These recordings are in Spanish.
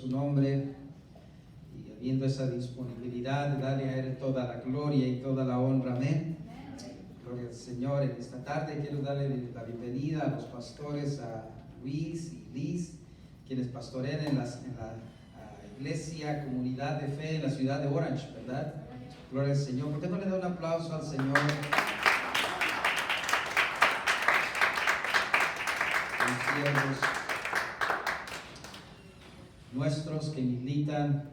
su nombre, y habiendo esa disponibilidad de darle a Él toda la gloria y toda la honra. Amén. Gloria al Señor. En esta tarde quiero darle la bienvenida a los pastores, a Luis y Liz, quienes pastorean en la iglesia, comunidad de fe en la ciudad de Orange, ¿verdad? Gloria al Señor. ¿Por qué no le da un aplauso al Señor? Los siervos nuestros que militan,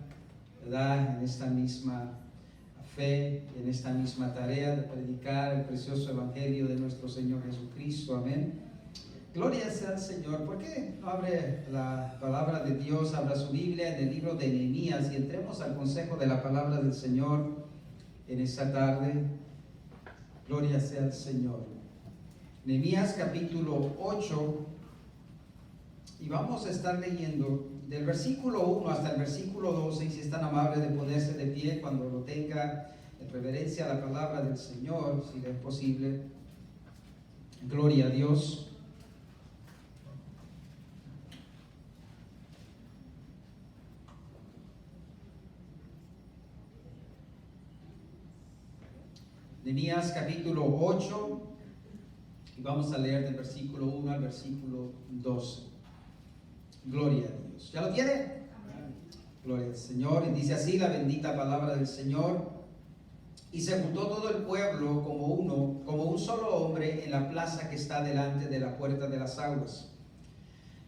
¿verdad?, en esta misma fe, en esta misma tarea de predicar el precioso evangelio de nuestro Señor Jesucristo. Amén. Gloria sea al Señor. ¿Por qué no abre la palabra de Dios, abra su Biblia en el libro de Nehemías y entremos al consejo de la palabra del Señor en esta tarde? Gloria sea al Señor. Nehemías capítulo 8, y vamos a estar leyendo del versículo 1 hasta el versículo 12, y si es tan amable de ponerse de pie cuando lo tenga, en reverencia a la palabra del Señor, si es posible. Gloria a Dios. Nehemías capítulo 8, y vamos a leer del versículo 1 al versículo 12. Gloria a Dios. ¿Ya lo tiene? Amén. Gloria al Señor. Y dice así la bendita palabra del Señor: y se juntó todo el pueblo como un solo hombre en la plaza que está delante de la puerta de las aguas.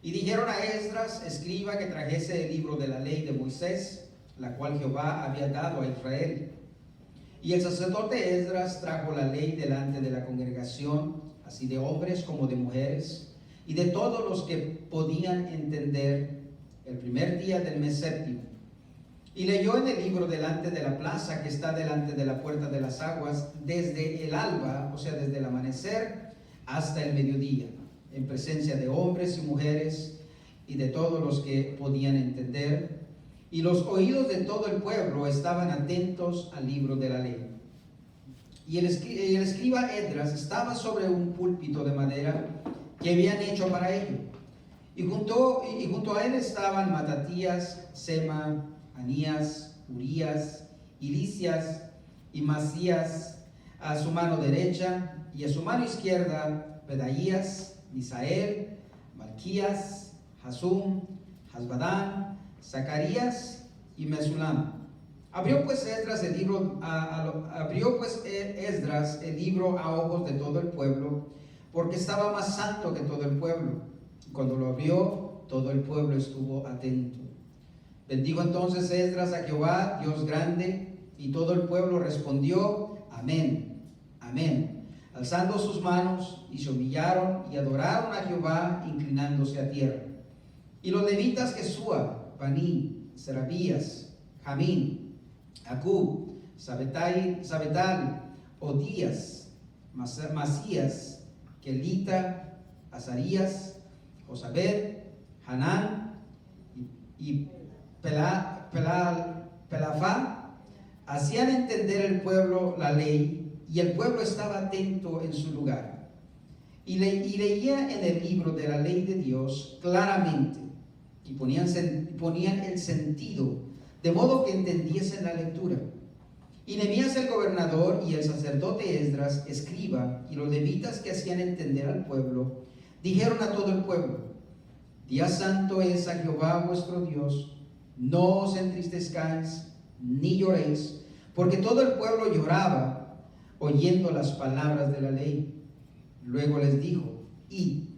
Y dijeron a Esdras, escriba, que trajese el libro de la ley de Moisés, la cual Jehová había dado a Israel. Y el sacerdote Esdras trajo la ley delante de la congregación, así de hombres como de mujeres, y de todos los que podían entender, el primer día del mes séptimo. Y leyó en el libro delante de la plaza que está delante de la puerta de las aguas, desde el alba, o sea, desde el amanecer hasta el mediodía, en presencia de hombres y mujeres y de todos los que podían entender. Y los oídos de todo el pueblo estaban atentos al libro de la ley. Y el escriba Esdras estaba sobre un púlpito de madera que habían hecho para ello. Y junto a él estaban Matatías, Sema, Anías, Urías, Hilcías y Masías a su mano derecha, y a su mano izquierda Pedaías, Misael, Malquías, Hasum, Hasbadán, Zacarías y Mesulam. Abrió pues Esdras el libro a ojos de todo el pueblo, porque estaba más santo que todo el pueblo. Cuando lo abrió, todo el pueblo estuvo atento. Bendijo entonces Esdras a Jehová, Dios grande, y todo el pueblo respondió: amén, amén, alzando sus manos, y se humillaron y adoraron a Jehová, inclinándose a tierra. Y los levitas Jesúa, Baní, Serabías, Jamín, Acub, Sabetal, Odías, Masías, Kelita, Azarías, Josabed, Hanán y Pelafá, hacían entender el pueblo la ley, y el pueblo estaba atento en su lugar. Y leía en el libro de la ley de Dios claramente, y ponían el sentido, de modo que entendiesen la lectura. Y Nehemías el gobernador y el sacerdote Esdras, escriba, y los levitas que hacían entender al pueblo, dijeron a todo el pueblo: día santo es a Jehová vuestro Dios, no os entristezcáis ni lloréis, porque todo el pueblo lloraba oyendo las palabras de la ley. Luego les dijo: id,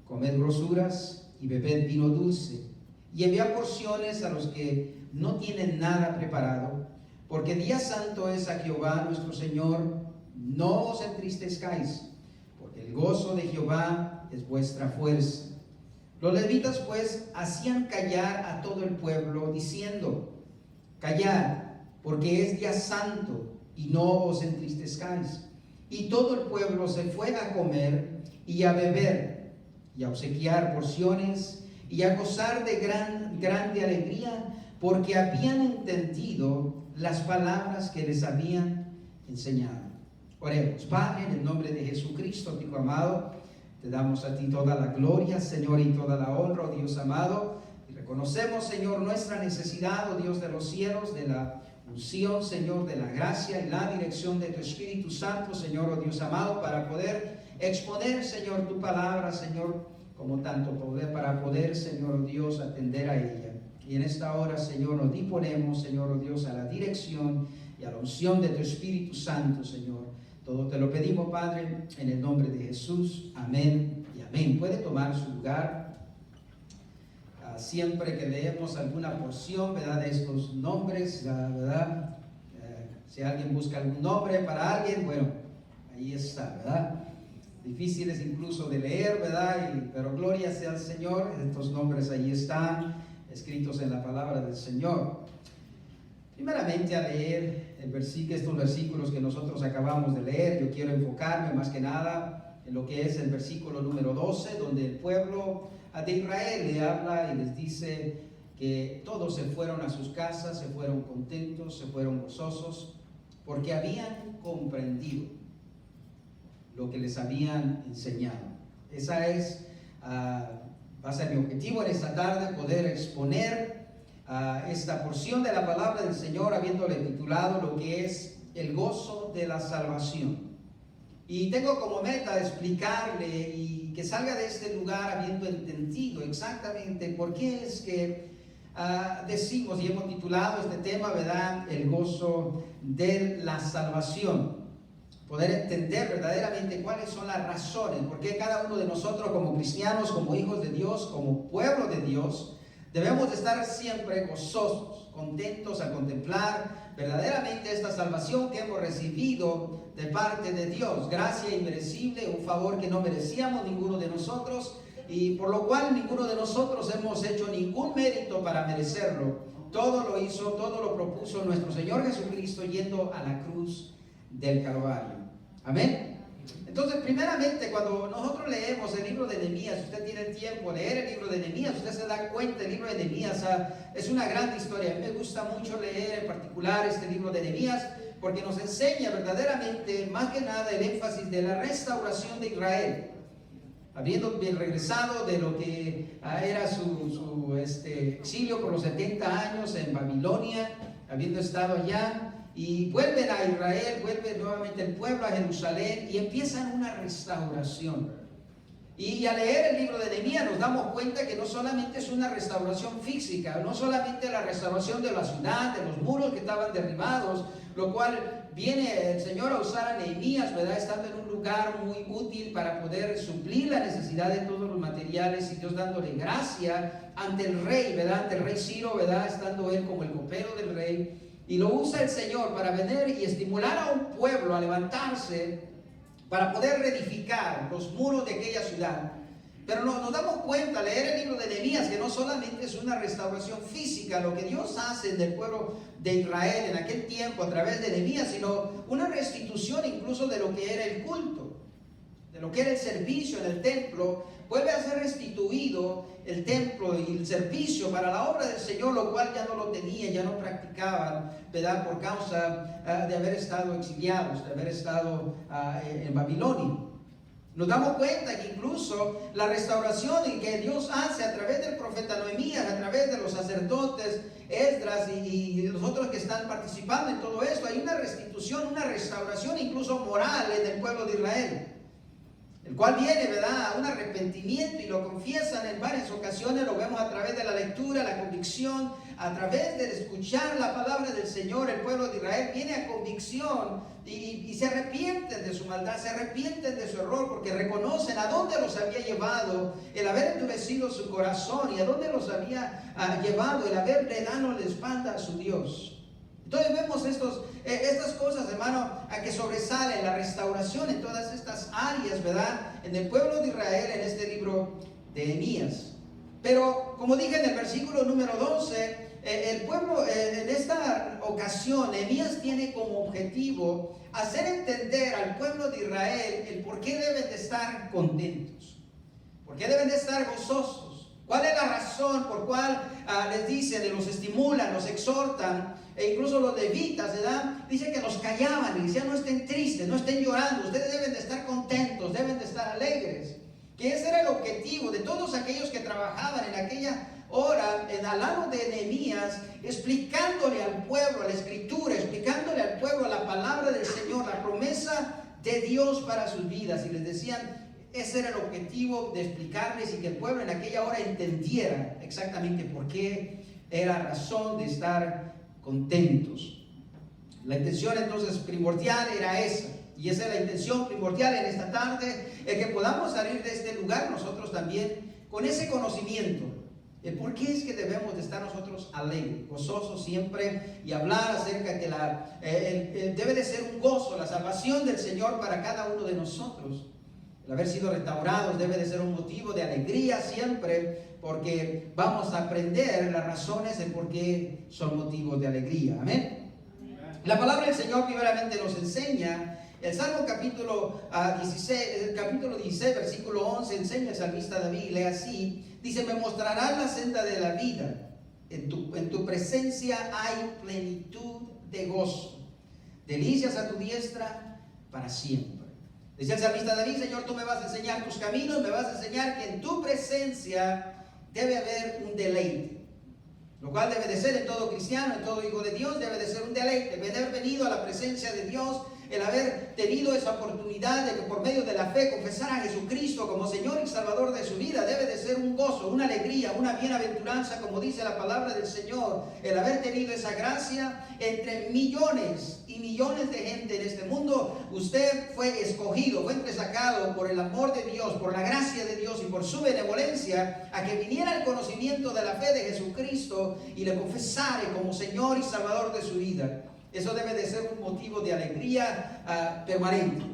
comed grosuras y bebed vino dulce, y enviad porciones a los que no tienen nada preparado, porque día santo es a Jehová nuestro Señor. No os entristezcáis, porque el gozo de Jehová es vuestra fuerza. Los levitas pues hacían callar a todo el pueblo, diciendo: callad, porque es día santo, y no os entristezcáis. Y todo el pueblo se fue a comer y a beber, y a obsequiar porciones, y a gozar de grande alegría, porque habían entendido las palabras que les habían enseñado. Oremos. Padre, en el nombre de Jesucristo, Hijo amado, te damos a ti toda la gloria, Señor, y toda la honra, oh Dios amado. Y Reconocemos, Señor, nuestra necesidad, oh Dios de los cielos, de la unción, Señor, de la gracia y la dirección de tu Espíritu Santo, Señor, oh Dios amado, para poder exponer, Señor, tu palabra, Señor, como tanto poder, para poder, Señor, oh Dios, atender a ella. Y en esta hora, Señor, nos disponemos, Señor, oh Dios, a la dirección y a la unción de tu Espíritu Santo, Señor. Todo te lo pedimos, Padre, en el nombre de Jesús. Amén y amén. Puede tomar su lugar. Siempre que leemos alguna porción, ¿verdad?, de estos nombres, ¿verdad? Si alguien busca algún nombre para alguien, bueno, ahí está, ¿verdad? Difíciles incluso de leer, ¿verdad? Pero gloria sea al Señor, estos nombres ahí están, escritos en la palabra del Señor. Primeramente, a leer estos versículos que nosotros acabamos de leer, yo quiero enfocarme más que nada en lo que es el versículo número 12, donde el pueblo de Israel le habla y les dice que todos se fueron a sus casas, se fueron contentos, se fueron gozosos, porque habían comprendido lo que les habían enseñado. Esa es, va a ser mi objetivo en esta tarde, poder exponer esta porción de la palabra del Señor, habiéndole titulado lo que es el gozo de la salvación. Y tengo como meta explicarle y que salga de este lugar habiendo entendido exactamente por qué es que decimos y hemos titulado este tema, ¿verdad?, el gozo de la salvación. Poder entender verdaderamente cuáles son las razones, por qué cada uno de nosotros como cristianos, como hijos de Dios, como pueblo de Dios, debemos de estar siempre gozosos, contentos al contemplar verdaderamente esta salvación que hemos recibido de parte de Dios, gracia inmerecible, un favor que no merecíamos ninguno de nosotros y por lo cual ninguno de nosotros hemos hecho ningún mérito para merecerlo. Todo lo hizo, todo lo propuso nuestro Señor Jesucristo yendo a la cruz del Calvario. Amén. Entonces, primeramente, cuando nosotros leemos el libro de Nehemías, usted tiene el tiempo de leer el libro de Nehemías, usted se da cuenta, el libro de Nehemías es una gran historia. A mí me gusta mucho leer en particular este libro de Nehemías porque nos enseña verdaderamente, más que nada, el énfasis de la restauración de Israel. Habiendo regresado de lo que era su exilio por los 70 años en Babilonia, habiendo estado allá, y vuelven a Israel, vuelve nuevamente el pueblo a Jerusalén y empiezan una restauración. Y al leer el libro de Nehemías nos damos cuenta que no solamente es una restauración física, no solamente la restauración de la ciudad, de los muros que estaban derribados, lo cual viene el Señor a usar a Nehemías, ¿verdad?, estando en un lugar muy útil para poder suplir la necesidad de todos los materiales y Dios dándole gracia ante el rey, ¿verdad?, ante el rey Ciro, ¿verdad?, estando él como el copero del rey. Y lo usa el Señor para venir y estimular a un pueblo a levantarse para poder reedificar los muros de aquella ciudad. Pero nos damos cuenta al leer el libro de Nehemías que no solamente es una restauración física lo que Dios hace en el pueblo de Israel en aquel tiempo a través de Nehemías, sino una restitución incluso de lo que era el culto, de lo que era el servicio en el templo. Vuelve a ser restituido el templo y el servicio para la obra del Señor, lo cual ya no lo tenían, ya no practicaban, ¿verdad?, por causa de haber estado exiliados, de haber estado en Babilonia. Nos damos cuenta que incluso la restauración que Dios hace a través del profeta Nehemías, a través de los sacerdotes, Esdras y los otros que están participando en todo esto, hay una restitución, una restauración incluso moral en el pueblo de Israel, el cual viene, ¿verdad?, a un arrepentimiento y lo confiesan en varias ocasiones. Lo vemos a través de la lectura, la convicción, a través de escuchar la palabra del Señor. El pueblo de Israel viene a convicción y se arrepienten de su maldad, se arrepienten de su error, porque reconocen a dónde los había llevado el haber endurecido su corazón y a dónde los había llevado el haberle dado la espalda a su Dios. Entonces vemos estas cosas, hermano, a que sobresale la restauración en todas estas áreas, ¿verdad?, en el pueblo de Israel en este libro de Nehemías. Pero como dije en el versículo número 12, el pueblo en esta ocasión, Nehemías tiene como objetivo hacer entender al pueblo de Israel el por qué deben de estar contentos, por qué deben de estar gozosos, cuál es la razón por cual les dicen, los estimulan, los exhortan. E incluso los levitas, ¿verdad?, dicen que los callaban y decían: no estén tristes, no estén llorando, ustedes deben de estar contentos, deben de estar alegres. Que ese era el objetivo de todos aquellos que trabajaban en aquella ora al lado de Nehemías, explicándole al pueblo la escritura, explicándole al pueblo la palabra del Señor, la promesa de Dios para sus vidas. Y les decían, ese era el objetivo de explicarles y que el pueblo en aquella hora entendiera exactamente por qué era razón de estar contentos. La intención entonces primordial era esa. Y esa es la intención primordial en esta tarde, el que podamos salir de este lugar nosotros también con ese conocimiento. El por qué es que debemos de estar nosotros alegres, gozosos siempre, y hablar acerca de que debe de ser un gozo, la salvación del Señor para cada uno de nosotros. El haber sido restaurados debe de ser un motivo de alegría siempre, porque vamos a aprender las razones de por qué son motivos de alegría. Amén. La palabra del Señor primeramente nos enseña, el Salmo capítulo 16, versículo 11, enseña el salmista David, lee así, dice, me mostrarás la senda de la vida, en tu presencia hay plenitud de gozo, delicias a tu diestra para siempre. Dice el salmista David, Señor, tú me vas a enseñar tus caminos, me vas a enseñar que en tu presencia debe haber un deleite. Lo cual debe de ser en todo cristiano, en todo hijo de Dios, debe de ser un deleite. El haber venido a la presencia de Dios, el haber tenido esa oportunidad de que por medio de la fe confesar a Jesucristo como Señor y Salvador de su vida, debe de ser un gozo, una alegría, una bienaventuranza, como dice la palabra del Señor. El haber tenido esa gracia entre millones y millones de gente en este mundo, usted fue escogido, fue entresacado por el amor de Dios, por la gracia de Dios y por su benevolencia, a que viniera el conocimiento de la fe de Jesucristo y le confesare como Señor y Salvador de su vida. Eso debe de ser un motivo de alegría permanente.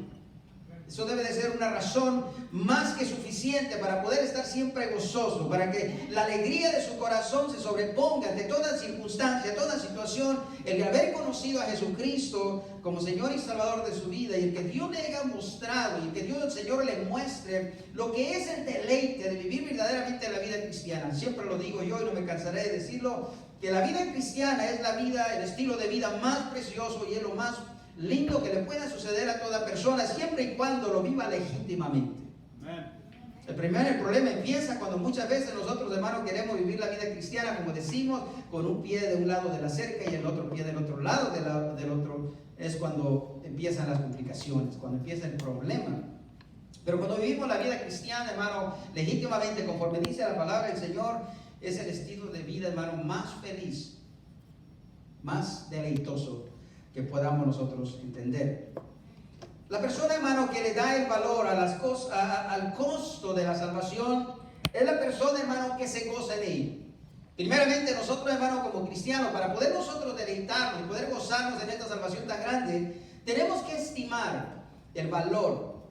Eso debe de ser una razón más que suficiente para poder estar siempre gozoso, para que la alegría de su corazón se sobreponga ante toda circunstancia, toda situación, el de haber conocido a Jesucristo como Señor y Salvador de su vida, y el que Dios le haya mostrado, y el que Dios, el Señor, le muestre lo que es el deleite de vivir verdaderamente la vida cristiana. Siempre lo digo yo y no me cansaré de decirlo, que la vida cristiana es la vida, el estilo de vida más precioso y es lo más lindo que le pueda suceder a toda persona, siempre y cuando lo viva legítimamente. El problema empieza cuando muchas veces nosotros, hermanos, queremos vivir la vida cristiana, como decimos, con un pie de un lado de la cerca y el otro pie del otro lado del otro. Es cuando empiezan las complicaciones, cuando empieza el problema. Pero cuando vivimos la vida cristiana, hermano, legítimamente, conforme dice la palabra del Señor, es el estilo de vida, hermano, más feliz, más deleitoso que podamos nosotros entender. La persona, hermano, que le da el valor a las cosas, al costo de la salvación, es la persona, hermano, que se goza en ella. Primeramente, nosotros, hermano, como cristianos, para poder nosotros deleitarnos y poder gozarnos en esta salvación tan grande, tenemos que estimar el valor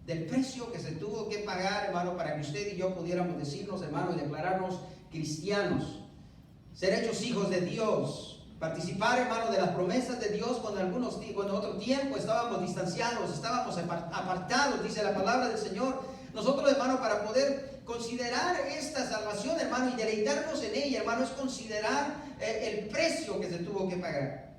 del precio que se tuvo que pagar, hermano, para que usted y yo pudiéramos decirnos, hermano, y declararnos cristianos, ser hechos hijos de Dios. Participar, hermano, de las promesas de Dios cuando en otro tiempo estábamos distanciados, estábamos apartados, dice la palabra del Señor. Nosotros, hermano, para poder considerar esta salvación, hermano, y deleitarnos en ella, hermano, es considerar el precio que se tuvo que pagar.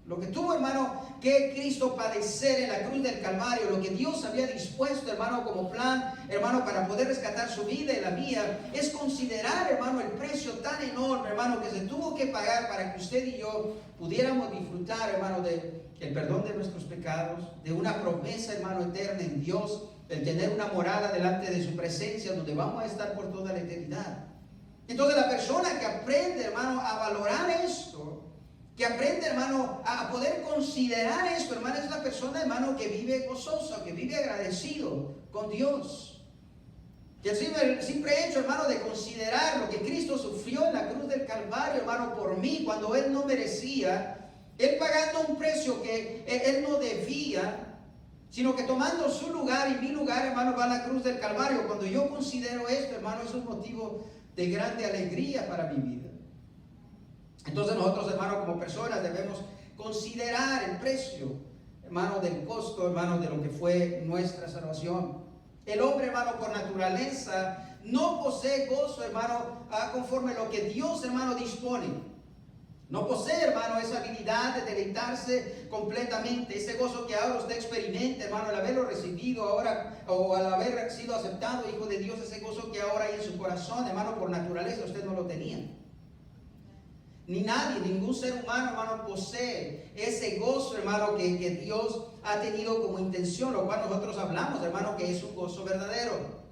Lo que tuvo, hermano, que Cristo padecer en la cruz del Calvario, lo que Dios había dispuesto, hermano, como plan, hermano, para poder rescatar su vida y la mía, es considerar, hermano, el precio tan enorme, hermano, que se tuvo que pagar para que usted y yo pudiéramos disfrutar, hermano, del perdón de nuestros pecados, de una promesa, hermano, eterna en Dios, el tener una morada delante de su presencia donde vamos a estar por toda la eternidad. Entonces la persona que aprende, hermano, a valorar esto, que aprende, hermano, a poder considerar esto, hermano, es la persona, hermano, que vive gozoso, que vive agradecido con Dios. Que el simple hecho, hermano, de considerar lo que Cristo sufrió en la cruz del Calvario, hermano, por mí, cuando Él no merecía, Él pagando un precio que Él no debía, sino que tomando su lugar y mi lugar, hermano, va a la cruz del Calvario. Cuando yo considero esto, hermano, es un motivo de grande alegría para mi vida. Entonces nosotros, hermano, como personas debemos considerar el precio, hermano, del costo, hermano, de lo que fue nuestra salvación. El hombre, hermano, por naturaleza no posee gozo, hermano, conforme lo que Dios, hermano, dispone. No posee, hermano, esa habilidad de deleitarse completamente. Ese gozo que ahora usted experimenta, hermano, al haberlo recibido ahora, o al haber sido aceptado hijo de Dios, ese gozo que ahora hay en su corazón, hermano, por naturaleza usted no lo tenía. Ni nadie, ningún ser humano, hermano, posee ese gozo, hermano, que Dios ha tenido como intención, lo cual nosotros hablamos, hermano, que es un gozo verdadero.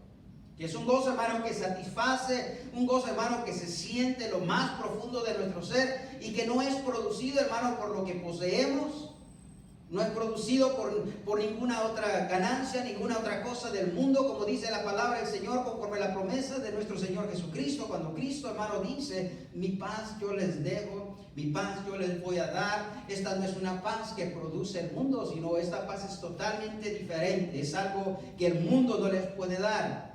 Que es un gozo, hermano, que satisface, un gozo, hermano, que se siente lo más profundo de nuestro ser y que no es producido, hermano, por lo que poseemos, no es producido por ninguna otra ganancia, ninguna otra cosa del mundo, como dice la palabra del Señor, conforme a la promesa de nuestro Señor Jesucristo, cuando Cristo, hermano, dice, mi paz yo les dejo, mi paz yo les voy a dar. Esta no es una paz que produce el mundo, sino esta paz es totalmente diferente, es algo que el mundo no les puede dar.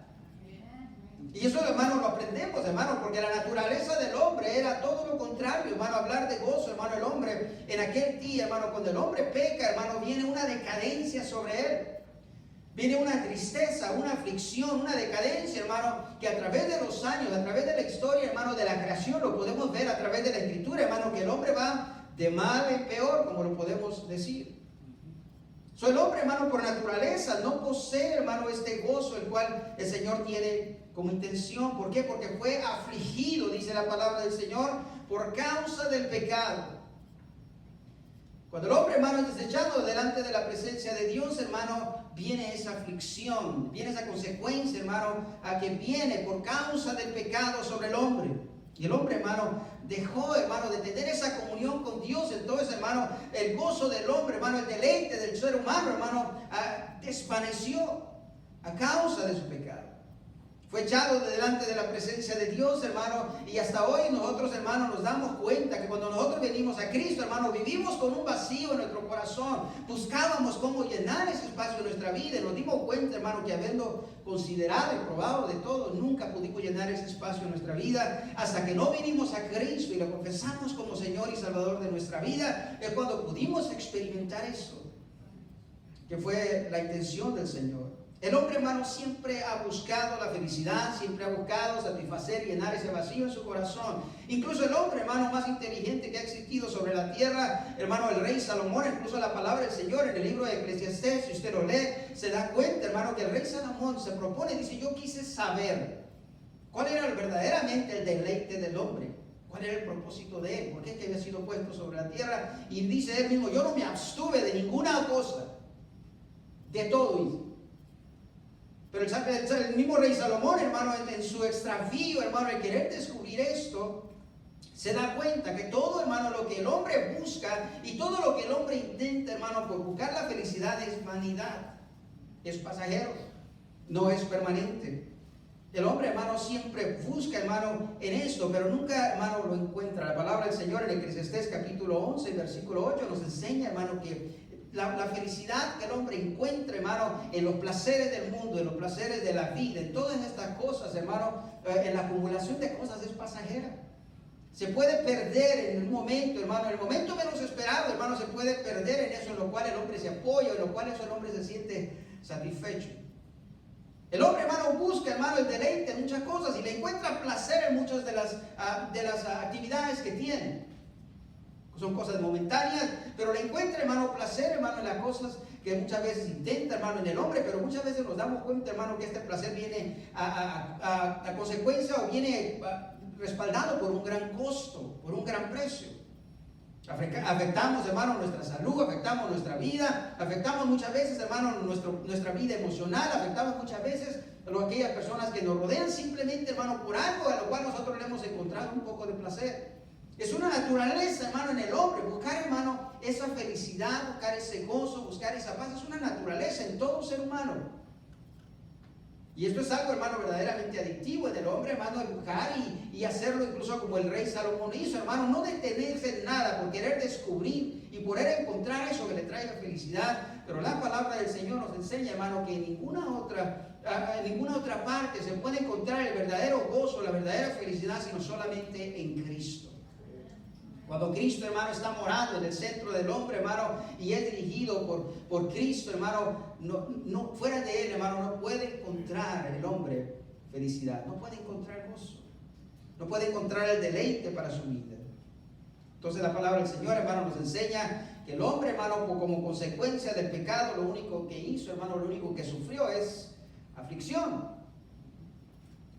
Y eso, hermano, lo aprendemos, hermano, porque la naturaleza del hombre era todo lo contrario, hermano. Hablar de gozo, hermano, el hombre en aquel día, hermano, cuando el hombre peca, hermano, viene una decadencia sobre él. Viene una tristeza, una aflicción, una decadencia, hermano, que a través de los años, a través de la historia, hermano, de la creación, lo podemos ver a través de la Escritura, hermano, que el hombre va de mal en peor, como lo podemos decir. El hombre, hermano, por naturaleza no posee, hermano, este gozo el cual el Señor tiene como intención. ¿Por qué? Porque fue afligido, dice la palabra del Señor, por causa del pecado. Cuando el hombre, hermano, es desechado delante de la presencia de Dios, hermano, viene esa aflicción, viene esa consecuencia, hermano, a que viene por causa del pecado sobre el hombre. Y el hombre, hermano, dejó, hermano, de tener esa comunión con Dios. Entonces, hermano, el gozo del hombre, hermano, el deleite del ser humano, hermano, desvaneció a causa de su pecado. Fue echado de delante de la presencia de Dios, hermano, y hasta hoy nosotros, hermano, nos damos cuenta que cuando nosotros venimos a Cristo, hermano, vivimos con un vacío en nuestro corazón. Buscábamos cómo llenar ese espacio en nuestra vida y nos dimos cuenta, hermano, que habiendo considerado y probado de todo, nunca pudimos llenar ese espacio en nuestra vida hasta que no vinimos a Cristo y lo confesamos como Señor y Salvador de nuestra vida. Es cuando pudimos experimentar eso, que fue la intención del Señor. El hombre, hermano, siempre ha buscado la felicidad, siempre ha buscado satisfacer y llenar ese vacío en su corazón. Incluso el hombre, hermano, más inteligente que ha existido sobre la tierra, hermano, el rey Salomón, incluso la palabra del Señor en el libro de Eclesiastés, si usted lo lee, se da cuenta, hermano, que el rey Salomón se propone, dice, yo quise saber cuál era verdaderamente el deleite del hombre. ¿Cuál era el propósito de él? ¿Por qué es que había sido puesto sobre la tierra? Y dice él mismo, yo no me abstuve de ninguna cosa, de todo hice. Pero el mismo rey Salomón, hermano, en su extravío, hermano, el querer descubrir esto, se da cuenta que todo, hermano, lo que el hombre busca y todo lo que el hombre intenta, hermano, por buscar la felicidad es vanidad, es pasajero, no es permanente. El hombre, hermano, siempre busca, hermano, en esto, pero nunca, hermano, lo encuentra. La palabra del Señor en Eclesiastés capítulo 11, versículo 8 nos enseña, hermano, que la felicidad que el hombre encuentra, hermano, en los placeres del mundo, en los placeres de la vida, en todas estas cosas, hermano, en la acumulación de cosas es pasajera. Se puede perder en un momento, hermano, en el momento menos esperado, hermano, se puede perder en eso, en lo cual el hombre se apoya, en lo cual el hombre se siente satisfecho. El hombre, hermano, busca, hermano, el deleite en muchas cosas y le encuentra placer en muchas de las actividades que tiene. Son cosas momentáneas, pero le encuentra, hermano, placer, hermano, en las cosas que muchas veces intenta, hermano, en el hombre, pero muchas veces nos damos cuenta, hermano, que este placer viene a consecuencia o viene respaldado por un gran costo, por un gran precio. Afectamos, hermano, nuestra salud, afectamos nuestra vida, afectamos muchas veces, hermano, nuestra vida emocional, afectamos muchas veces a aquellas personas que nos rodean simplemente, hermano, por algo a lo cual nosotros le hemos encontrado un poco de placer. Es una naturaleza, hermano, en el hombre, buscar, hermano, esa felicidad, buscar ese gozo, buscar esa paz, es una naturaleza en todo ser humano. Y esto es algo, hermano, verdaderamente adictivo en el hombre, hermano, de buscar y hacerlo incluso como el rey Salomón hizo, hermano, no detenerse en nada por querer descubrir y por querer encontrar eso que le traiga felicidad. Pero la palabra del Señor nos enseña, hermano, que en ninguna otra parte se puede encontrar el verdadero gozo, la verdadera felicidad, sino solamente en Cristo. Cuando Cristo, hermano, está morando en el centro del hombre, hermano, y es dirigido por Cristo, hermano, no, fuera de él, hermano, no puede encontrar el hombre felicidad, no puede encontrar gozo, no puede encontrar el deleite para su vida. Entonces la palabra del Señor, hermano, nos enseña que el hombre, hermano, como consecuencia del pecado, lo único que hizo, hermano, lo único que sufrió es aflicción.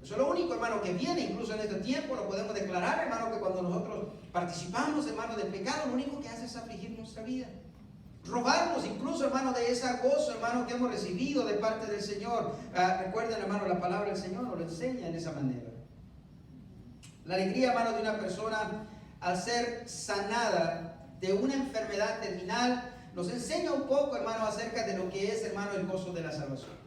Eso es lo único, hermano, que viene. Incluso en este tiempo lo podemos declarar, hermano, que cuando nosotros participamos, hermano, del pecado, lo único que hace es afligir nuestra vida. Robarnos incluso, hermano, de ese gozo, hermano, que hemos recibido de parte del Señor. Recuerden, hermano, la palabra del Señor nos lo enseña en esa manera. La alegría, hermano, de una persona al ser sanada de una enfermedad terminal nos enseña un poco, hermano, acerca de lo que es, hermano, el gozo de la salvación.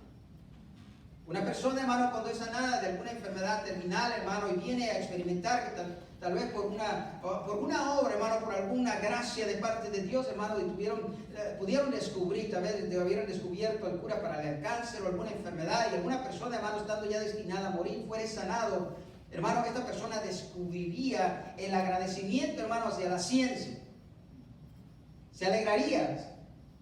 Una persona, hermano, cuando es sanada de alguna enfermedad terminal, hermano, y viene a experimentar que tal vez por una obra, hermano, por alguna gracia de parte de Dios, hermano, y pudieron descubrir, tal vez hubieran descubierto el cura para el cáncer o alguna enfermedad, y alguna persona, hermano, estando ya destinada a morir, fuera sanado, hermano, esta persona descubriría el agradecimiento, hermano, hacia la ciencia. Se alegraría,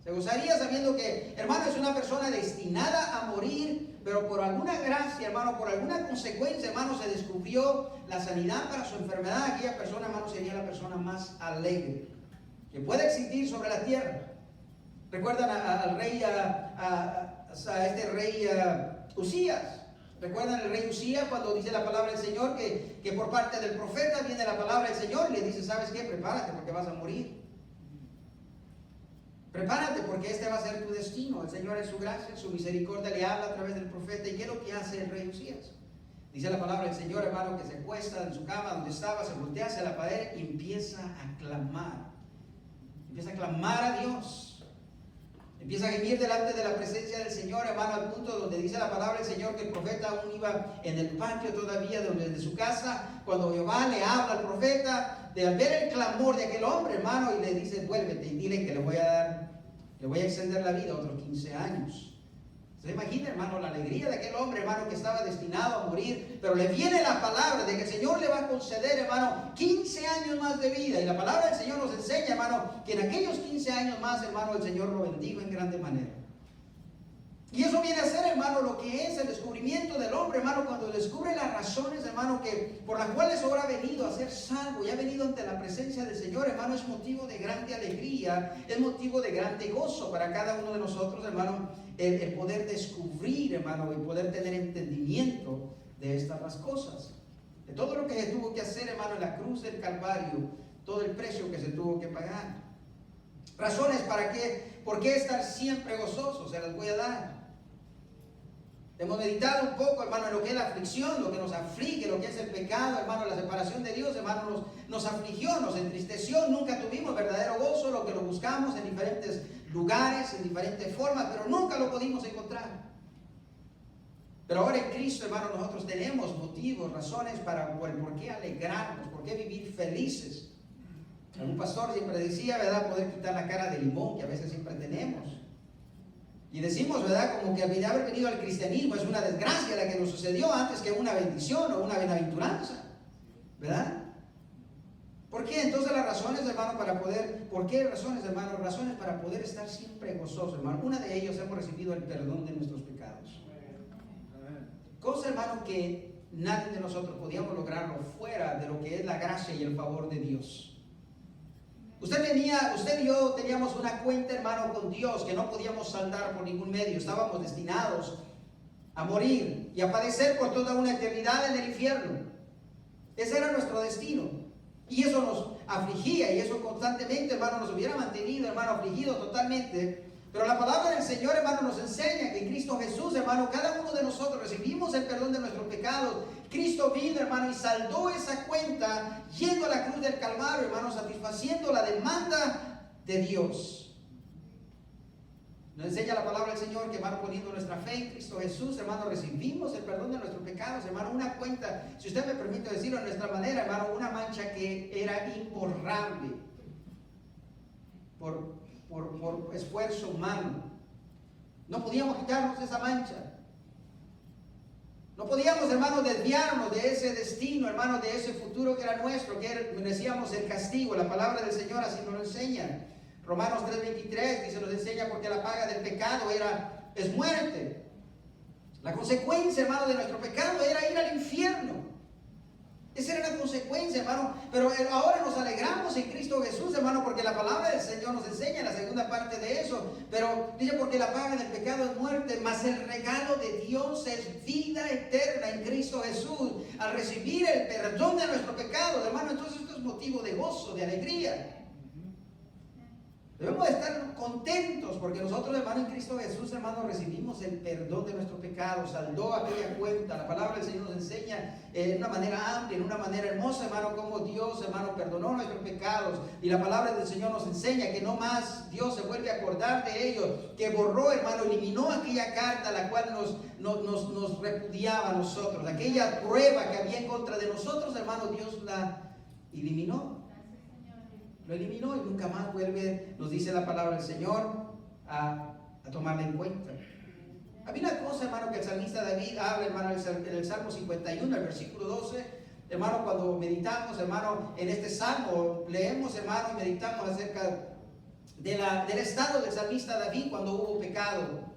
se gozaría sabiendo que, hermano, es una persona destinada a morir, pero por alguna gracia, hermano, por alguna consecuencia, hermano, se descubrió la sanidad para su enfermedad. Aquella persona, hermano, sería la persona más alegre que puede existir sobre la tierra. ¿Recuerdan al rey, este rey Usías? ¿Recuerdan el rey Usías cuando dice la palabra del Señor que por parte del profeta viene la palabra del Señor y le dice, ¿sabes qué? Prepárate porque vas a morir. Prepárate porque este va a ser tu destino. El Señor en su gracia, en su misericordia le habla a través del profeta. ¿Y qué es lo que hace el rey Usías? Dice la palabra del Señor, hermano, que se acuesta en su cama donde estaba, se voltea hacia la pared y empieza a clamar. Empieza a clamar a Dios. Empieza a gemir delante de la presencia del Señor, hermano, al punto donde dice la palabra del Señor que el profeta aún iba en el patio todavía de su casa, cuando Jehová le habla al profeta, de ver el clamor de aquel hombre, hermano, y le dice, vuélvete y dile que le voy a extender la vida otros 15 años. ¿Se imagina, hermano, la alegría de aquel hombre, hermano, que estaba destinado a morir? Pero le viene la palabra de que el Señor le va a conceder, hermano, 15 años más de vida. Y la palabra del Señor nos enseña, hermano, que en aquellos 15 años más, hermano, el Señor lo bendijo en grande manera. Y eso viene a ser, hermano, lo que es el descubrimiento del hombre, hermano, cuando descubre las razones, hermano, por las cuales ahora ha venido a ser salvo y ha venido ante la presencia del Señor, hermano, es motivo de grande alegría, es motivo de grande gozo para cada uno de nosotros, hermano, el poder descubrir, hermano, y poder tener entendimiento de estas cosas. De todo lo que se tuvo que hacer, hermano, en la cruz del Calvario, todo el precio que se tuvo que pagar. Razones por qué estar siempre gozosos, se las voy a dar. Hemos meditado un poco, hermano, en lo que es la aflicción, lo que nos aflige, lo que es el pecado, hermano, la separación de Dios, hermano, nos afligió, nos entristeció, nunca tuvimos verdadero gozo, lo que lo buscamos en diferentes lugares, en diferentes formas, pero nunca lo pudimos encontrar. Pero ahora en Cristo, hermano, nosotros tenemos motivos, razones por qué alegrarnos, por qué vivir felices. Algún pastor siempre decía, ¿verdad?, poder quitar la cara de limón que a veces siempre tenemos. Y decimos, ¿verdad?, como que haber venido al cristianismo es una desgracia la que nos sucedió antes que una bendición o una bienaventuranza, ¿verdad? ¿Por qué? Entonces las razones, hermano, ¿por qué razones, hermano? Razones para poder estar siempre gozosos, hermano. Una de ellos, hemos recibido el perdón de nuestros pecados. Cosa, hermano, que nadie de nosotros podíamos lograrlo fuera de lo que es la gracia y el favor de Dios. Usted y yo teníamos una cuenta, hermano, con Dios que no podíamos saldar por ningún medio. Estábamos destinados a morir y a padecer por toda una eternidad en el infierno. Ese era nuestro destino. Y eso nos afligía y eso constantemente, hermano, nos hubiera mantenido, hermano, afligidos totalmente. Pero la palabra del Señor, hermano, nos enseña que en Cristo Jesús, hermano, cada uno de nosotros recibimos el perdón de nuestros pecados. Cristo vino, hermano, y saldó esa cuenta yendo a la cruz del Calvario, hermano, satisfaciendo la demanda de Dios. Nos enseña la palabra del Señor que, hermano, poniendo nuestra fe en Cristo Jesús, hermano, recibimos el perdón de nuestros pecados, hermano, una cuenta, si usted me permite decirlo de nuestra manera, hermano, una mancha que era imborrable por esfuerzo humano. No podíamos quitarnos esa mancha. No podíamos, hermano, desviarnos de ese destino, hermano, de ese futuro que era nuestro, que merecíamos el castigo. La palabra del Señor así nos lo enseña. Romanos 3:23 dice, nos enseña porque la paga del pecado es muerte. La consecuencia, hermano, de nuestro pecado era ir al infierno. Esa era la consecuencia, hermano. Pero ahora nos alegramos en Cristo Jesús, hermano, porque la palabra del Señor nos enseña en la segunda parte de eso. Pero dice, porque la paga del pecado es muerte, mas el regalo de Dios es vida eterna en Cristo Jesús. Al recibir el perdón de nuestros pecados, hermano, entonces esto es motivo de gozo, de alegría. Debemos estar contentos porque nosotros, hermano, en Cristo Jesús, hermano, recibimos el perdón de nuestros pecados, saldó aquella cuenta. La palabra del Señor nos enseña en una manera amplia, en una manera hermosa, hermano, cómo Dios, hermano, perdonó nuestros pecados. Y la palabra del Señor nos enseña que no más Dios se vuelve a acordar de ellos, que borró, hermano, eliminó aquella carta la cual nos repudiaba a nosotros. Aquella prueba que había en contra de nosotros, hermano, Dios la eliminó. Lo eliminó y nunca más vuelve, nos dice la palabra del Señor, a tomarla en cuenta. Había una cosa, hermano, que el salmista David habla, hermano, en el Salmo 51, el versículo 12. Hermano, cuando meditamos, hermano, en este salmo, leemos, hermano, y meditamos acerca del estado del salmista David cuando hubo pecado.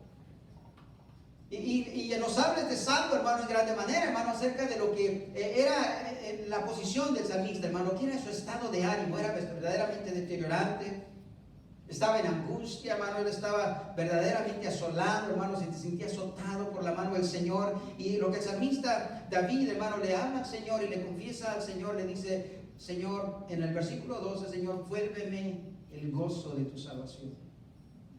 Y nos habla este salmo, hermano, en grande manera, hermano, acerca de lo que era la posición del salmista, hermano, que era su estado de ánimo, era verdaderamente deteriorante, estaba en angustia, hermano, él estaba verdaderamente asolado, hermano, se sentía azotado por la mano del Señor. Y lo que el salmista David, hermano, le ama al Señor y le confiesa al Señor, le dice, Señor, en el versículo 12, Señor, vuélveme el gozo de tu salvación.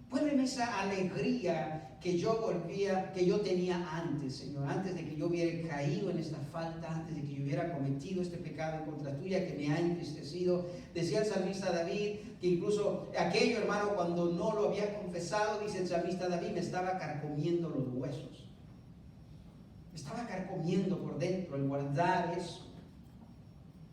Vuélveme esa alegría que yo tenía antes, Señor, antes de que yo hubiera caído en esta falta, antes de que yo hubiera cometido este pecado en contra tuya que me ha entristecido. Decía el salmista David que incluso aquello, hermano, cuando no lo había confesado, dice el salmista David, me estaba carcomiendo los huesos. Me estaba carcomiendo por dentro el guardar eso.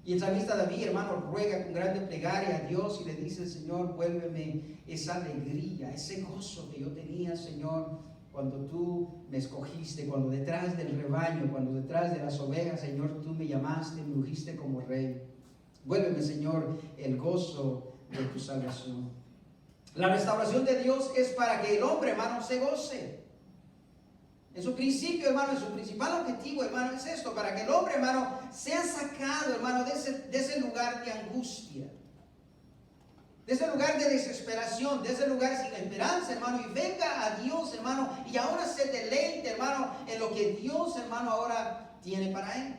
Y el salmista David, hermano, ruega con grande plegaria a Dios y le dice, Señor, vuélveme esa alegría, ese gozo que yo tenía, Señor, cuando tú me escogiste, cuando detrás del rebaño, cuando detrás de las ovejas, Señor, tú me llamaste, me ungiste como rey. Vuélveme, Señor, el gozo de tu salvación. La restauración de Dios es para que el hombre, hermano, se goce. En su principio, hermano, en su principal objetivo, hermano, es esto, para que el hombre, hermano, sea sacado, hermano, de ese lugar de angustia, de ese lugar de desesperación, de ese lugar sin esperanza, hermano, y venga a Dios, hermano, y ahora se deleite, hermano, en lo que Dios, hermano, ahora tiene para él.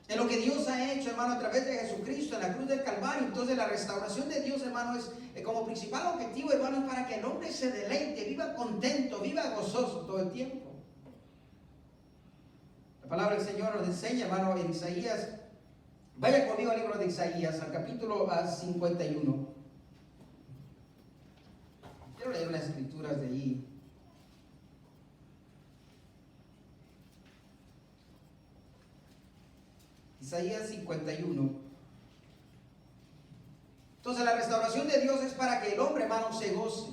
En lo que Dios ha hecho, hermano, a través de Jesucristo en la cruz del Calvario. Entonces la restauración de Dios, hermano, es como principal objetivo, hermano, es para que el hombre se deleite, viva contento, viva gozoso todo el tiempo. La palabra del Señor nos enseña, hermano, en Isaías. Vaya conmigo al libro de Isaías, al capítulo 51. Quiero leer unas escrituras de allí. Isaías 51. Entonces la restauración de Dios es para que el hombre, hermano, se goce.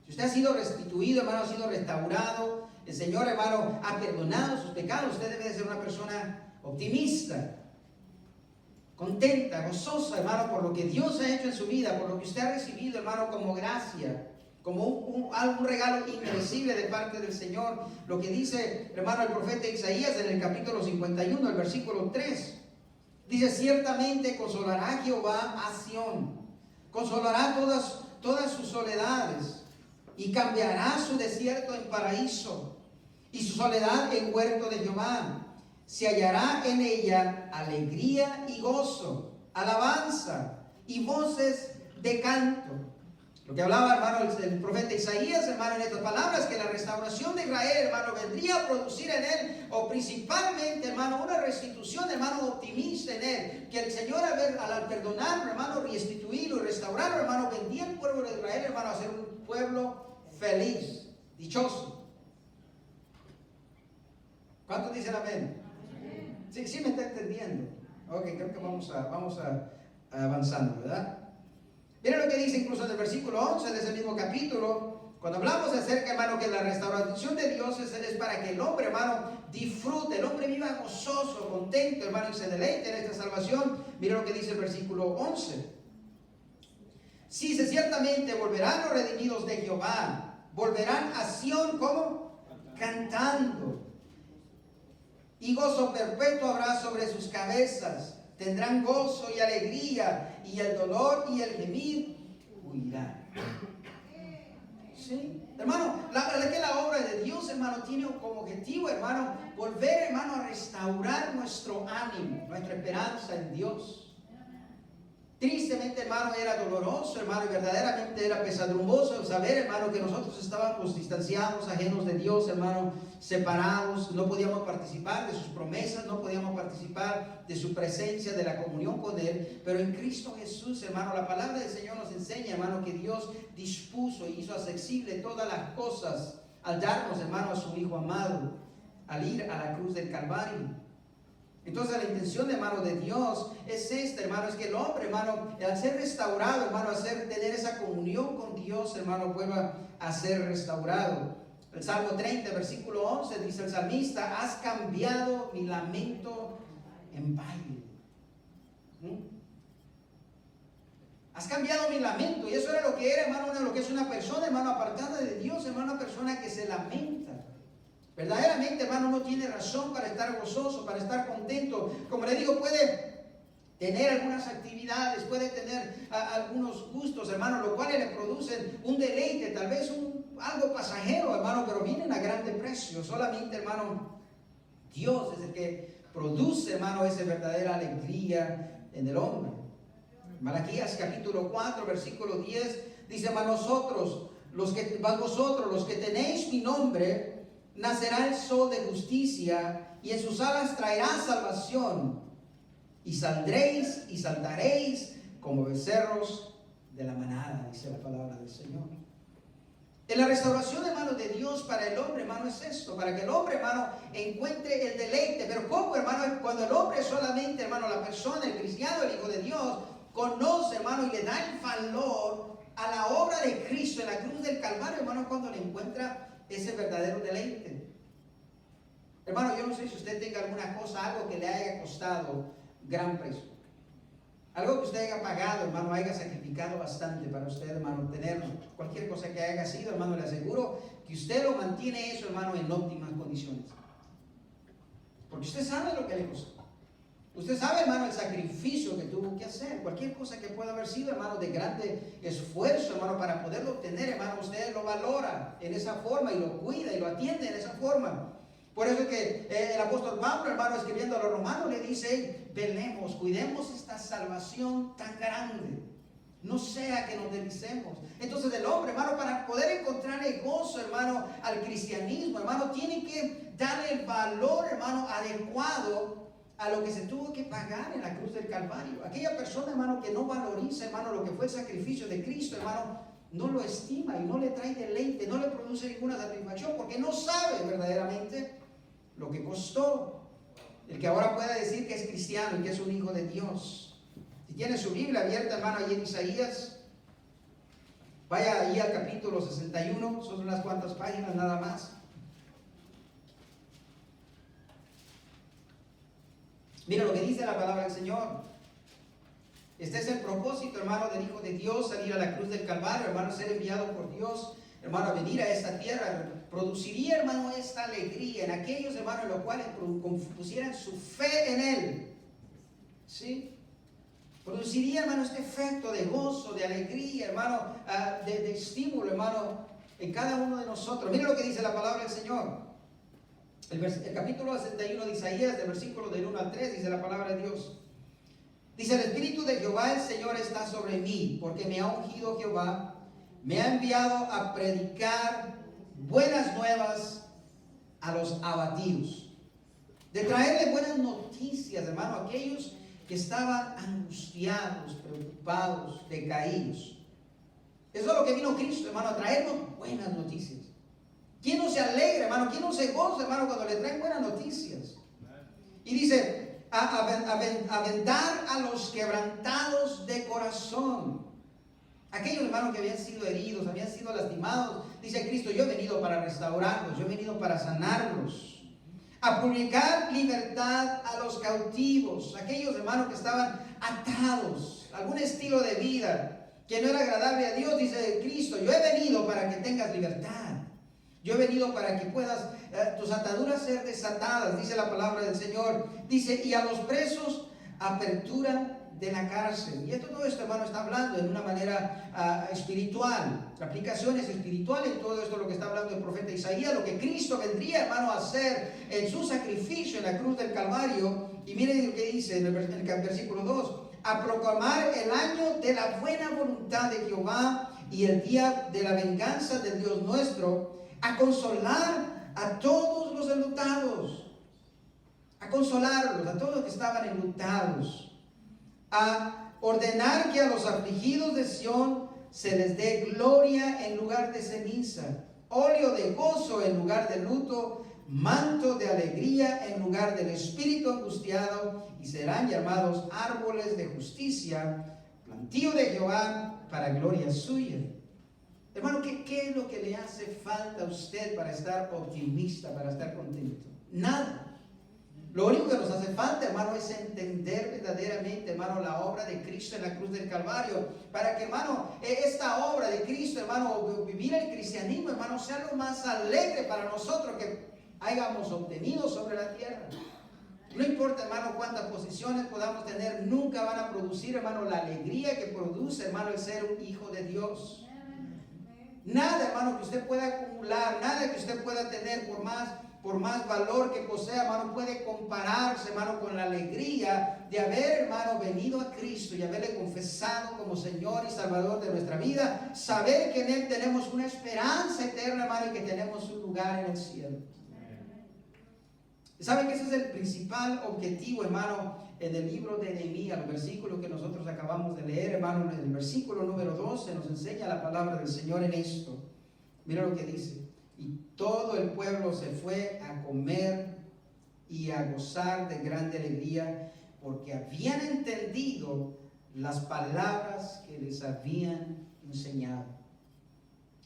Si usted ha sido restituido, hermano, ha sido restaurado, el Señor, hermano, ha perdonado sus pecados, usted debe de ser una persona optimista, contenta, gozosa, hermano, por lo que Dios ha hecho en su vida, por lo que usted ha recibido, hermano, como gracia, como un regalo inmerecible de parte del Señor. Lo que dice, hermano, el profeta Isaías en el capítulo 51, el versículo 3. Dice, ciertamente consolará Jehová a Sión, consolará todas sus soledades, y cambiará su desierto en paraíso, y su soledad en huerto de Jehová. Se hallará en ella alegría y gozo, alabanza y voces de canto. Lo que hablaba, hermano, el profeta Isaías, hermano, en estas palabras, que la restauración de Israel, hermano, vendría a producir en él, o principalmente, hermano, una restitución, hermano, optimista en él. Que el Señor, al perdonarlo, hermano, restituirlo y restaurarlo, hermano, vendría el pueblo de Israel, hermano, a ser un pueblo feliz, dichoso. ¿Cuántos dicen amén? Sí me está entendiendo. Ok, creo que vamos avanzando, ¿verdad? Miren lo que dice incluso en el versículo 11 de ese mismo capítulo, cuando hablamos acerca, hermano, que la restauración de Dios es para que el hombre, hermano, disfrute, el hombre viva gozoso, contento, hermano, y se deleite en esta salvación. Miren lo que dice el versículo 11. Sí, ciertamente volverán los redimidos de Jehová, volverán a Sión, ¿cómo? Cantando. Y gozo perpetuo habrá sobre sus cabezas. tendrán gozo y alegría, y el dolor y el gemir huirán. ¿Sí? Hermano, la obra de Dios, hermano, tiene como objetivo, hermano, volver, hermano, a restaurar nuestro ánimo, nuestra esperanza en Dios. Tristemente, hermano, era doloroso, hermano, y verdaderamente era pesadumbrioso saber, hermano, que nosotros estábamos distanciados, ajenos de Dios, hermano, separados, no podíamos participar de sus promesas, no podíamos participar de su presencia, de la comunión con Él. Pero en Cristo Jesús, hermano, la palabra del Señor nos enseña, hermano, que Dios dispuso y hizo accesible todas las cosas al darnos, hermano, a su Hijo amado, al ir a la cruz del Calvario. Entonces la intención, hermano, de Dios es esta, hermano, es que el hombre, hermano, al ser restaurado, hermano, tener esa comunión con Dios, hermano, vuelva a ser restaurado. El Salmo 30, versículo 11, dice el salmista: has cambiado mi lamento en baile. Has cambiado mi lamento. Y eso era lo que era, hermano, lo que es una persona, hermano, apartada de Dios, hermano, una persona que se lamenta. Verdaderamente, hermano, no tiene razón para estar gozoso, para estar contento. Como le digo, puede tener algunas actividades, puede tener algunos gustos, hermano, lo cual le producen un deleite, tal vez algo pasajero, hermano, pero vienen a grande precio. Solamente, hermano, Dios es el que produce, hermano, esa verdadera alegría en el hombre. Malaquías capítulo 4, versículo 10, dice: vosotros los que tenéis mi nombre, nacerá el sol de justicia, y en sus alas traerá salvación, y saldréis y saltaréis como becerros de la manada, dice la palabra del Señor. En la restauración, hermano, de Dios para el hombre, hermano, es esto: para que el hombre, hermano, encuentre el deleite. Pero ¿cómo, hermano? Cuando el hombre solamente, hermano, la persona, el cristiano, el Hijo de Dios, conoce, hermano, y le da el valor a la obra de Cristo en la cruz del Calvario, hermano, cuando le encuentra ese verdadero deleite. Hermano, yo no sé si usted tenga alguna cosa, algo que le haya costado gran precio, algo que usted haya pagado, hermano, haya sacrificado bastante para usted, hermano, obtenerlo. Cualquier cosa que haya sido, hermano, le aseguro que usted lo mantiene eso, hermano, en óptimas condiciones, porque usted sabe lo que le costó. Usted sabe, hermano, el sacrificio que tuvo que hacer. Cualquier cosa que pueda haber sido, hermano, de grande esfuerzo, hermano, para poderlo obtener, hermano, usted lo valora en esa forma y lo cuida y lo atiende en esa forma. Por eso es que el apóstol Pablo, hermano, escribiendo a los romanos, le dice: velemos, cuidemos esta salvación tan grande, no sea que nos deslicemos. Entonces el hombre, hermano, para poder encontrar el gozo, hermano, al cristianismo, hermano, tiene que darle el valor, hermano, adecuado a lo que se tuvo que pagar en la cruz del Calvario. Aquella persona, hermano, que no valoriza, hermano, lo que fue el sacrificio de Cristo, hermano, no lo estima y no le trae deleite, no le produce ninguna satisfacción, porque no sabe verdaderamente lo que costó. El que ahora pueda decir que es cristiano y que es un hijo de Dios. Si tiene su Biblia abierta, hermano, allí en Isaías, vaya allí al capítulo 61, son unas cuantas páginas nada más. Mira lo que dice la palabra del Señor. Este es el propósito, hermano, del Hijo de Dios: salir a la cruz del Calvario, hermano, ser enviado por Dios, hermano, a venir a esta tierra. Produciría, hermano, esta alegría en aquellos, hermanos, en los cuales pusieran su fe en Él. ¿Sí? Produciría, hermano, este efecto de gozo, de alegría, hermano, de estímulo, hermano, en cada uno de nosotros. Mira lo que dice la palabra del Señor. El capítulo 61 de Isaías, del versículo del 1 al 3, dice la palabra de Dios. Dice: el Espíritu de Jehová el Señor está sobre mí, porque me ha ungido Jehová, me ha enviado a predicar buenas nuevas a los abatidos, de traerle buenas noticias, hermano, a aquellos que estaban angustiados, preocupados, decaídos. Eso es lo que vino Cristo, hermano, a traernos buenas noticias. ¿Quién no se alegra, hermano? ¿Quién no se goza, hermano, cuando le traen buenas noticias? Y dice: aventar a los quebrantados de corazón. Aquellos, hermanos, que habían sido heridos, habían sido lastimados. Dice Cristo: yo he venido para restaurarlos, yo he venido para sanarlos. A publicar libertad a los cautivos. Aquellos, hermanos, que estaban atados a algún estilo de vida que no era agradable a Dios. Dice Cristo: yo he venido para que tengas libertad. Yo he venido para que puedas tus ataduras ser desatadas, dice la palabra del Señor. Dice: y a los presos apertura de la cárcel. Y todo esto, hermano, está hablando en una manera espiritual, aplicaciones espirituales, todo esto lo que está hablando el profeta Isaías, lo que Cristo vendría, hermano, a hacer en su sacrificio en la cruz del Calvario. Y miren lo que dice en el versículo 2, a proclamar el año de la buena voluntad de Jehová y el día de la venganza del Dios nuestro, a consolar a todos los enlutados, a consolarlos, a todos los que estaban enlutados, a ordenar que a los afligidos de Sión se les dé gloria en lugar de ceniza, óleo de gozo en lugar de luto, manto de alegría en lugar del espíritu angustiado, y serán llamados árboles de justicia, plantío de Jehová para gloria suya. Hermano, ¿qué es lo que le hace falta a usted para estar optimista, para estar contento? Nada. Lo único que nos hace falta, hermano, es entender verdaderamente, hermano, la obra de Cristo en la cruz del Calvario, para que, hermano, esta obra de Cristo, hermano, vivir el cristianismo, hermano, sea lo más alegre para nosotros que hayamos obtenido sobre la tierra. No importa, hermano, cuántas posiciones podamos tener, nunca van a producir, hermano, la alegría que produce, hermano, el ser un hijo de Dios. Nada, hermano, que usted pueda acumular, nada que usted pueda tener por más valor que posea, hermano, puede compararse, hermano, con la alegría de haber, hermano, venido a Cristo y haberle confesado como Señor y Salvador de nuestra vida, saber que en Él tenemos una esperanza eterna, hermano, y que tenemos un lugar en el cielo. ¿Saben que ese es el principal objetivo, hermano, en el libro de Nehemías, los versículos que nosotros acabamos de leer, hermano? En el versículo número 12 nos enseña la palabra del Señor en esto. Mira lo que dice: y todo el pueblo se fue a comer y a gozar de grande alegría, porque habían entendido las palabras que les habían enseñado.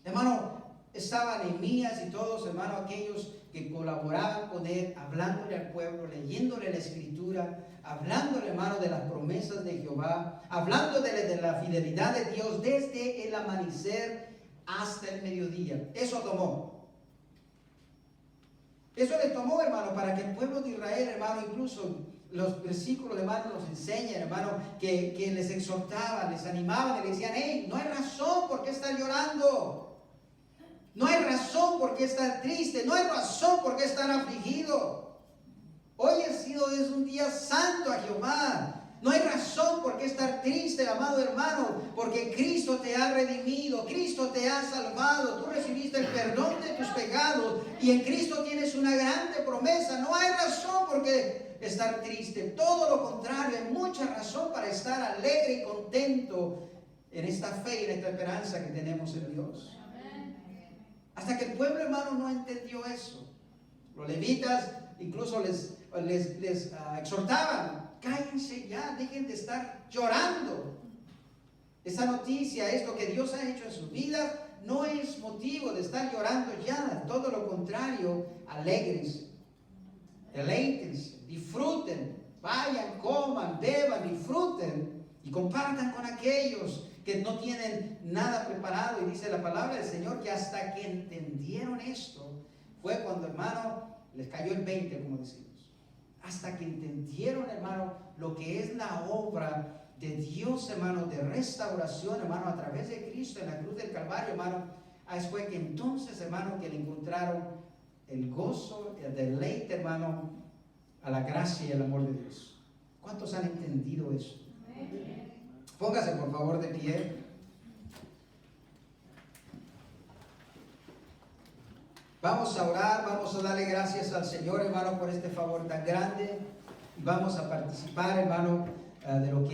Hermano, estaban Nehemías y todos, hermano, aquellos que colaboraban con él, hablándole al pueblo, leyéndole la escritura, hablándole, hermano, de las promesas de Jehová, hablándole de la fidelidad de Dios desde el amanecer hasta el mediodía. Eso tomó. Eso le tomó, hermano, para que el pueblo de Israel, hermano, incluso los versículos, hermano, nos enseñan, hermano, que les exhortaban, les animaban y les decían: hey, no hay razón por qué estar llorando. No hay razón por qué estar triste. No hay razón por qué estar afligido. Hoy es un día santo a Jehová. No hay razón por qué estar triste, amado hermano, porque Cristo te ha redimido, Cristo te ha salvado, tú recibiste el perdón de tus pecados y en Cristo tienes una grande promesa. No hay razón por qué estar triste, todo lo contrario, hay mucha razón para estar alegre y contento en esta fe y en esta esperanza que tenemos en Dios. Hasta que el pueblo, hermano, no entendió eso. Los levitas incluso les exhortaban: cállense ya, dejen de estar llorando. Esa noticia, esto que Dios ha hecho en sus vidas, no es motivo de estar llorando ya. Todo lo contrario, alegres, deleítense, disfruten, vayan, coman, beban, disfruten y compartan con aquellos que no tienen nada preparado. Y dice la palabra del Señor que hasta que entendieron esto, fue cuando, hermano, les cayó el 20, como decimos. Hasta que entendieron, hermano, lo que es la obra de Dios, hermano, de restauración, hermano, a través de Cristo en la cruz del Calvario, hermano. Fue que entonces, hermano, que le encontraron el gozo, el deleite, hermano, a la gracia y el amor de Dios. ¿Cuántos han entendido eso? Póngase, por favor, de pie. Vamos a orar, vamos a darle gracias al Señor, hermano, por este favor tan grande. Y vamos a participar, hermano, de lo que